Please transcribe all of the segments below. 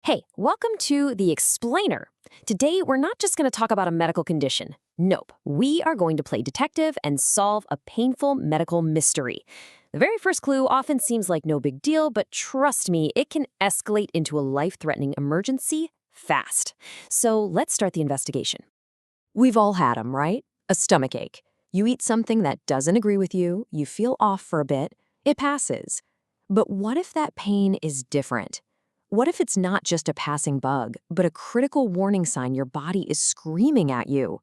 Hey, welcome to The Explainer. Today, we're not just going to talk about a medical condition. Nope. We are going to play detective and solve a painful medical mystery. The very first clue often seems like no big deal, but trust me, it can escalate into a life-threatening emergency fast. So let's start the investigation. We've all had them, right? A stomach ache. You eat something that doesn't agree with you, you feel off for a bit, it passes. But what if that pain is different? What if it's not just a passing bug, but a critical warning sign your body is screaming at you?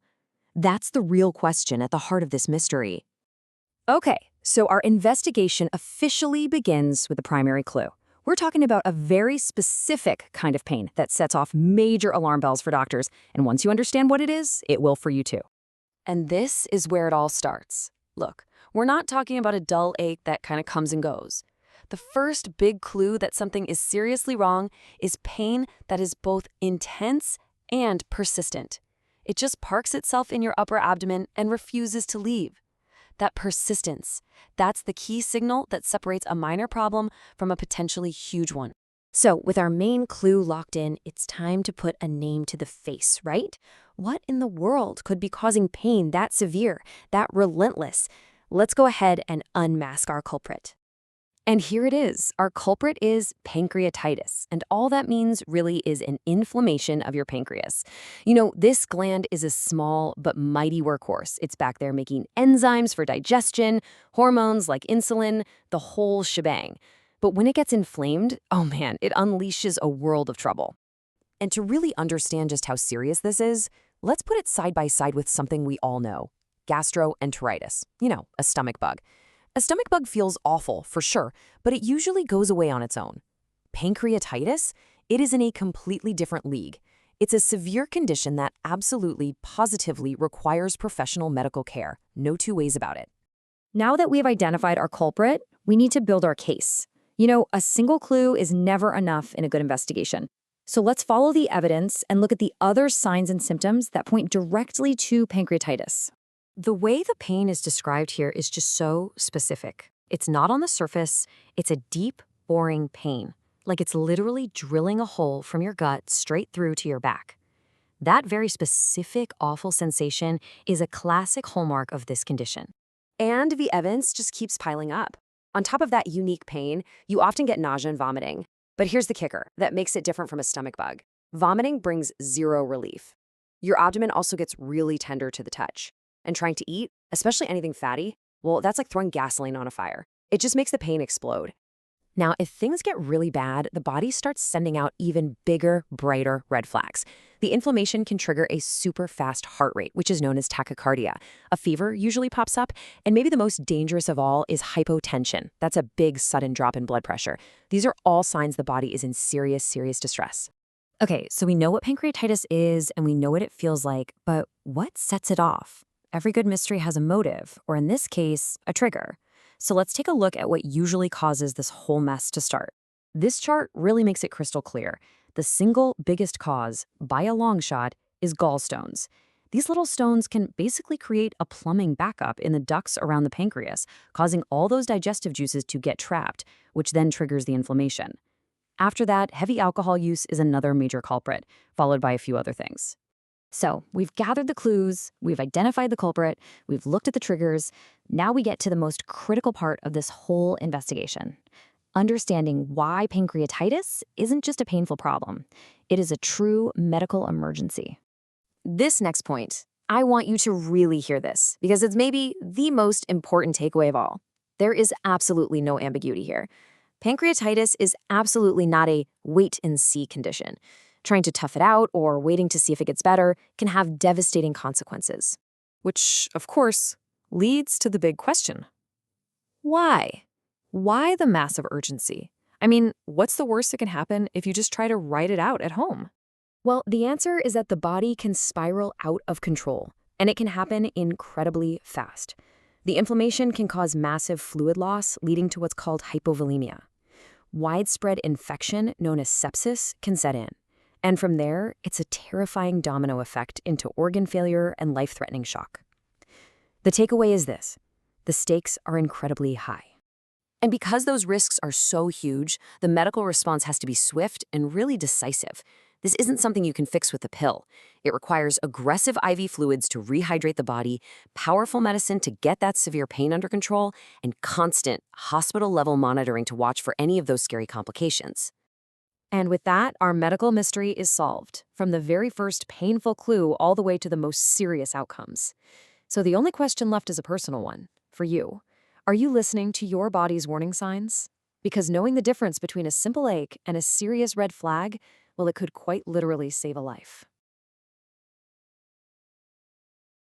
That's the real question at the heart of this mystery. Okay, so our investigation officially begins with the primary clue. We're talking about a very specific kind of pain that sets off major alarm bells for doctors, and once you understand what it is, it will for you too. And this is where it all starts. Look, we're not talking about a dull ache that kind of comes and goes. The first big clue that something is seriously wrong is pain that is both intense and persistent. It just parks itself in your upper abdomen and refuses to leave. That persistence, that's the key signal that separates a minor problem from a potentially huge one. So, with our main clue locked in, it's time to put a name to the face, right? What in the world could be causing pain that severe, that relentless? Let's go ahead and unmask our culprit. And here it is. Our culprit is pancreatitis. And all that means really is an inflammation of your pancreas. You know, this gland is a small but mighty workhorse. It's back there making enzymes for digestion, hormones like insulin, the whole shebang. But when it gets inflamed, oh man, it unleashes a world of trouble. And to really understand just how serious this is, let's put it side by side with something we all know, gastroenteritis. You know, a stomach bug. A stomach bug feels awful, for sure, but it usually goes away on its own. Pancreatitis? It is in a completely different league. It's a severe condition that absolutely, positively requires professional medical care. No two ways about it. Now that we've identified our culprit, we need to build our case. You know, a single clue is never enough in a good investigation. So let's follow the evidence and look at the other signs and symptoms that point directly to pancreatitis. The way the pain is described here is just so specific. It's not on the surface, it's a deep, boring pain. Like it's literally drilling a hole from your gut straight through to your back. That very specific, awful sensation is a classic hallmark of this condition. And the evidence just keeps piling up. On top of that unique pain, you often get nausea and vomiting. But here's the kicker that makes it different from a stomach bug. Vomiting brings zero relief. Your abdomen also gets really tender to the touch. And trying to eat, especially anything fatty, well, that's like throwing gasoline on a fire. It just makes the pain explode. Now, if things get really bad, the body starts sending out even bigger, brighter red flags. The inflammation can trigger a super fast heart rate, which is known as tachycardia. A fever usually pops up, and maybe the most dangerous of all is hypotension. That's a big, sudden drop in blood pressure. These are all signs the body is in serious, serious distress. Okay, so we know what pancreatitis is, and we know what it feels like, but what sets it off? Every good mystery has a motive, or in this case, a trigger. So let's take a look at what usually causes this whole mess to start. This chart really makes it crystal clear. The single biggest cause, by a long shot, is gallstones. These little stones can basically create a plumbing backup in the ducts around the pancreas, causing all those digestive juices to get trapped, which then triggers the inflammation. After that, heavy alcohol use is another major culprit, followed by a few other things. So we've gathered the clues, we've identified the culprit, we've looked at the triggers. Now we get to the most critical part of this whole investigation. Understanding why pancreatitis isn't just a painful problem. It is a true medical emergency. This next point, I want you to really hear this because it's maybe the most important takeaway of all. There is absolutely no ambiguity here. Pancreatitis is absolutely not a wait-and-see condition. Trying to tough it out or waiting to see if it gets better can have devastating consequences. Which, of course, leads to the big question. Why? Why the massive urgency? I mean, what's the worst that can happen if you just try to ride it out at home? Well, the answer is that the body can spiral out of control, and it can happen incredibly fast. The inflammation can cause massive fluid loss, leading to what's called hypovolemia. Widespread infection, known as sepsis, can set in. And from there, it's a terrifying domino effect into organ failure and life-threatening shock. The takeaway is this: the stakes are incredibly high. And because those risks are so huge, the medical response has to be swift and really decisive. This isn't something you can fix with a pill. It requires aggressive IV fluids to rehydrate the body, powerful medicine to get that severe pain under control, and constant hospital-level monitoring to watch for any of those scary complications. And with that, our medical mystery is solved, from the very first painful clue all the way to the most serious outcomes. So the only question left is a personal one, for you. Are you listening to your body's warning signs? Because knowing the difference between a simple ache and a serious red flag, well, it could quite literally save a life.